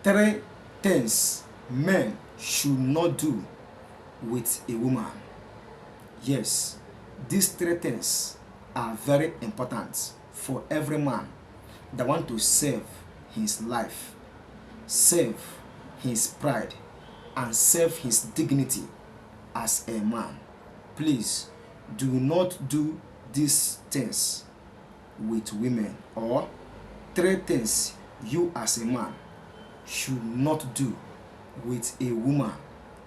Three things men should not do with a woman. Yes, these three things are very important for every man that want to save his life, save his pride, and save his dignity as a man. Please do not do these things with women, or three things you as a man should not do with a woman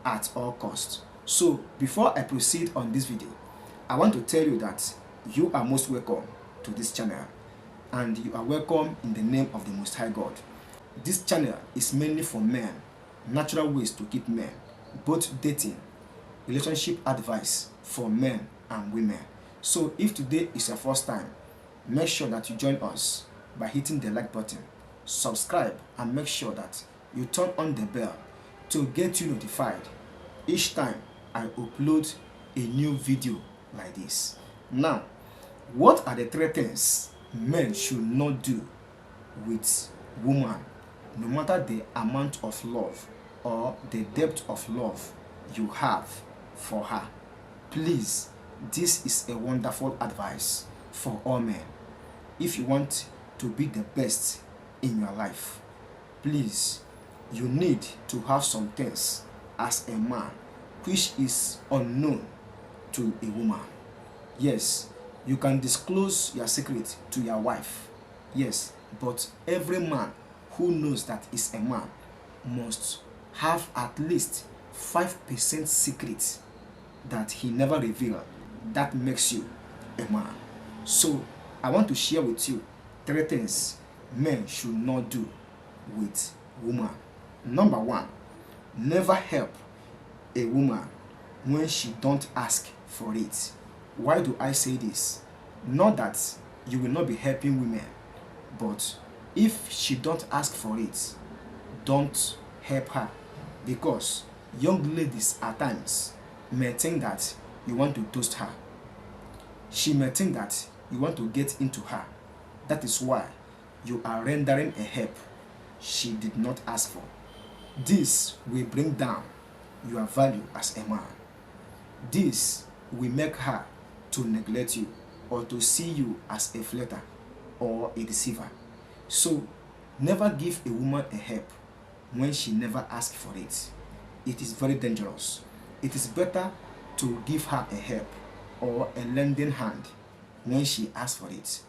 at all costs. So before I proceed on this video, I want to tell you that you are most welcome to this channel, and you are welcome in the name of the Most High God. This channel is mainly for men, natural ways to keep men, both dating, relationship advice for men and women. So if today is your first time, make sure that you join us by hitting the like button, subscribe, and make sure that you turn on the bell to get you notified each time I upload a new video like this. Now, what are the three things men should not do with woman, no matter the amount of love or the depth of love you have for her? Please, this is a wonderful advice for all men. If you want to be the best in your life, please, you need to have some things as a man which is unknown to a woman. Yes, you can disclose your secret to your wife. Yes, but every man who knows that is a man must have at least 5% secret that he never revealed. That makes you a man. So I want to share with you three things men should not do with woman. Number one, never help a woman when she don't ask for it. Why do I say this? Not that you will not be helping women, but if she don't ask for it, don't help her, because young ladies at times may think that you want to toast her. She may think that you want to get into her. That is why you are rendering a help she did not ask for. This will bring down your value as a man. This will make her to neglect you or to see you as a flirter or a deceiver. So never give a woman a help when she never asks for it. It is very dangerous. It is better to give her a help or a lending hand when she asks for it,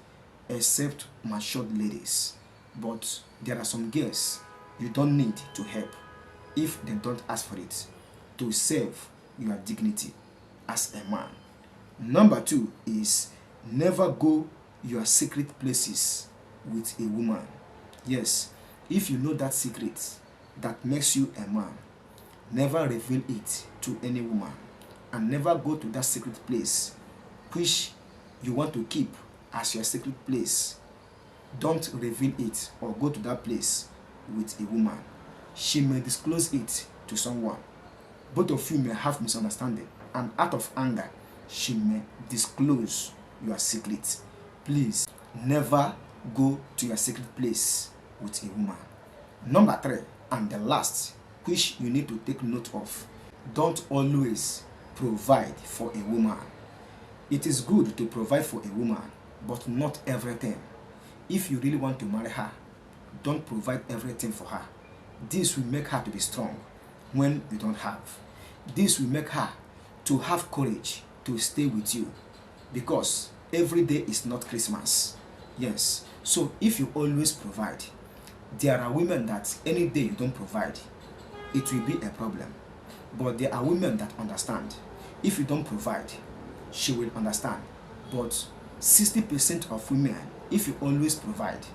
except matured ladies. But there are some girls you don't need to help if they don't ask for it, to save your dignity as a man. Number two is never go your secret places with a woman. Yes, if you know that secret that makes you a man, never reveal it to any woman, and never go to that secret place which you want to keep as your secret place. Don't reveal it or go to that place with a woman. She may disclose it to someone. Both of you may have misunderstanding, and out of anger, she may disclose your secret. Please, never go to your secret place with a woman. Number three, and the last, which you need to take note of, don't always provide for a woman. It is good to provide for a woman, but not everything. If you really want to marry her, don't provide everything for her. This will make her to be strong when you don't have. This will make her to have courage to stay with you, because every day is not Christmas. Yes, so if you always provide, there are women that any day you don't provide, it will be a problem. But there are women that understand. If you don't provide, she will understand. But 60% of women, if you always provide,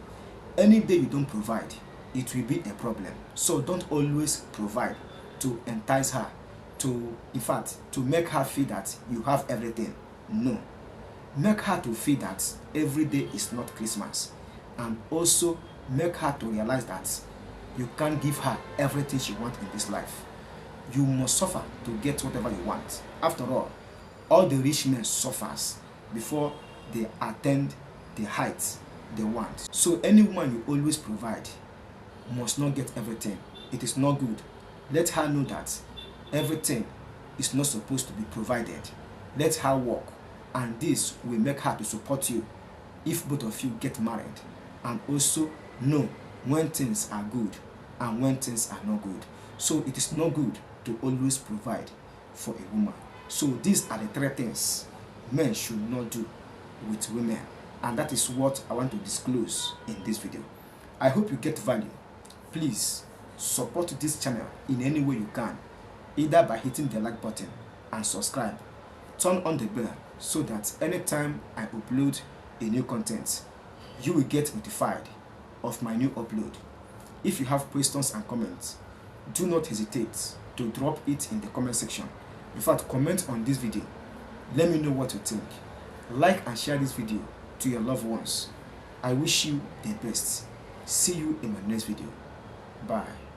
any day you don't provide, it will be a problem. So don't always provide to entice her, to, in fact, to make her feel that you have everything. No. Make her to feel that every day is not Christmas, and also make her to realize that you can't give her everything she wants in this life. You must suffer to get whatever you want. After all the rich men suffers before they attain the heights they want. So any woman you always provide, must not get everything. It is not good. Let her know that everything is not supposed to be provided. Let her work, and this will make her to support you if both of you get married, and also know when things are good and when things are not good. So it is not good to always provide for a woman. So these are the 3 things men should not do with women, and that is what I want to disclose in this video. I hope you get value. Please support this channel in any way you can, either by hitting the like button and subscribe. Turn on the bell so that anytime I upload a new content, you will get notified of my new upload. If you have questions and comments, do not hesitate to drop it in the comment section. In fact, comment on this video. Let me know what you think. Like and share this video to your loved ones. I wish you the best. See you in my next video. Bye.